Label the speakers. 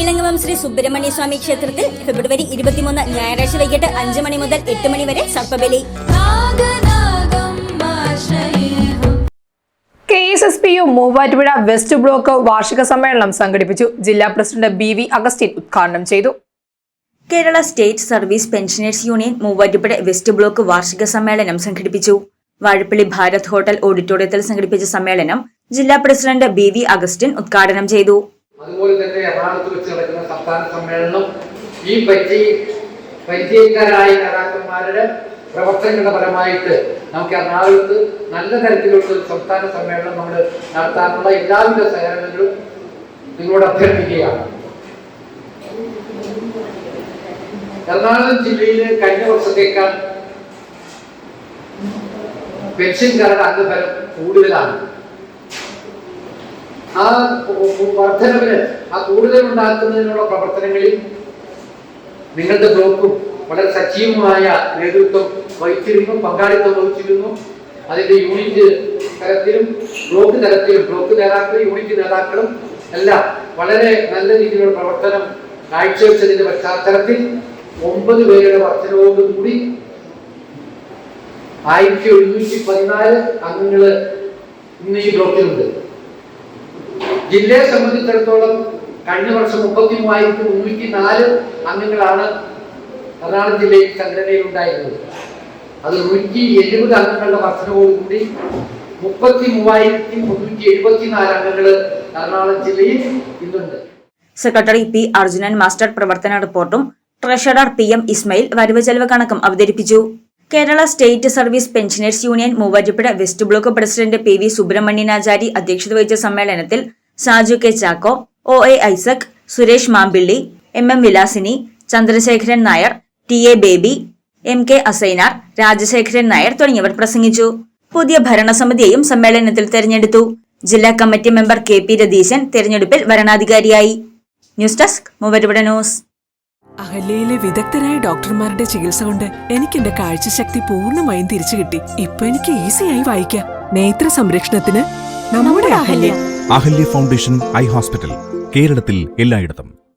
Speaker 1: ഇലങ്ങമം ശ്രീ സുബ്രഹ്മണ്യ സ്വാമി ക്ഷേത്രത്തിൽ ഫെബ്രുവരി 23 ഞായറാഴ്ച വൈകിട്ട് 5 മണി മുതൽ 8 മണി വരെ സർപ്പബലി.
Speaker 2: KSSPU മൂവാറ്റുപുഴ വെസ്റ്റ് ബ്ലോക്ക് വാർഷിക സമ്മേളനം സംഘടിപ്പിച്ചു. ജില്ലാ പ്രസിഡന്റ് BV അഗസ്റ്റിൻ ഉദ്ഘാടനം ചെയ്തു.
Speaker 1: Kerala state service pensioners union Muvattupuzha west block വാർഷിക സമ്മേളനം സംഘടിപ്പിച്ചു. വാഴപ്പള്ളി ഭാരത് ഹോട്ടൽ ഓഡിറ്റോറിയത്തിൽ സംഘടിപ്പിച്ച സമ്മേളനം ജില്ലാ പ്രസിഡന്റ് BV അഗസ്റ്റിൻ ഉദ്ഘാടനം ചെയ്തു.
Speaker 3: അതുപോലെ തന്നെ എറണാകുളത്ത് വെച്ച് നടക്കുന്ന സംസ്ഥാന സമ്മേളനം ഈ പരിചയക്കാരായ നേതാക്കന്മാരുടെ പ്രവർത്തനങ്ങളുടെ ഫലമായിട്ട് നമുക്ക് എറണാകുളത്ത് നല്ല തരത്തിലുള്ള ഒരു സംസ്ഥാന സമ്മേളനം നമ്മൾ നടത്താനുള്ള എല്ലാവിധ സഹകരണങ്ങളും നിങ്ങളോട് അഭ്യർത്ഥിക്കുകയാണ്. എറണാകുളം ജില്ലയിൽ കഴിഞ്ഞ വർഷത്തേക്കാൾ പെൻഷൻകാരുടെ അംഗഫലം കൂടുതലാണ്. ആ വർധനവിന് കൂടുതൽ ഉണ്ടാക്കുന്നതിനുള്ള പ്രവർത്തനങ്ങളിൽ നിങ്ങളുടെ ബ്ലോക്കും വളരെ സജീവമായ നേതൃത്വം വഹിച്ചിരുന്നു, പങ്കാളിത്തം വഹിച്ചിരുന്നു. അതിന്റെ യൂണിറ്റ് തലത്തിലും ബ്ലോക്ക് തലത്തിലും ബ്ലോക്ക് നേതാക്കളും യൂണിറ്റ് നേതാക്കളും എല്ലാം വളരെ നല്ല രീതിയിലുള്ള പ്രവർത്തനം കാഴ്ചവെച്ചതിന്റെ പശ്ചാത്തലത്തിൽ 9 പേരുടെ വർധനവോടുകൂടി 1114 അംഗങ്ങൾ ഇന്ന് ഈ ബ്ലോക്കിലുണ്ട്. ജില്ലയെ സംബന്ധിച്ചിടത്തോളം കഴിഞ്ഞ വർഷം 33,304 അംഗങ്ങളാണ് എറണാകുളം ജില്ലയിൽ സംഘടനയിൽ ഉണ്ടായിരുന്നത്. അത് 170 അംഗങ്ങളുടെ വർധനവോടുകൂടി 33,374 അംഗങ്ങൾ എറണാകുളം ജില്ലയിൽ ഇന്നുണ്ട്.
Speaker 1: Secretary P. അർജുനൻ മാസ്റ്റർ പ്രവർത്തന റിപ്പോർട്ടും ട്രഷറർ PM ഇസ്മയിൽ വരവ് ചെലവ് കണക്കും അവതരിപ്പിച്ചു. Kerala state service pensioners union Muvattupuzha west block president PV Subrahmanyanachari അധ്യക്ഷത വഹിച്ച സമ്മേളനത്തിൽ Saju K. Chacko, OA Isaac, Suresh Mampilly, MM Vilasini, Chandrasekharan Nair, TA baby, MK Asainar, Rajasekharan Nair തുടങ്ങിയവർ പ്രസംഗിച്ചു. പുതിയ ഭരണസമിതിയെയും സമ്മേളനത്തിൽ തെരഞ്ഞെടുത്തു. ജില്ലാ കമ്മിറ്റി മെമ്പർ KP രതീശൻ തെരഞ്ഞെടുപ്പിൽ വരണാധികാരിയായി. News desk Muvattupuzha news.
Speaker 4: അഹല്യയിലെ വിദഗ്ധരായ ഡോക്ടർമാരുടെ ചികിത്സ കൊണ്ട് എനിക്ക് എന്റെ കാഴ്ചശക്തി പൂർണ്ണമായും തിരിച്ചു കിട്ടി. ഇപ്പൊ എനിക്ക് ഈസിയായി വായിക്കാം. നേത്ര സംരക്ഷണത്തിന് നമ്മുടെ Ahalya.
Speaker 5: Ahalya foundation eye hospital കേരളത്തിൽ എല്ലായിടത്തും.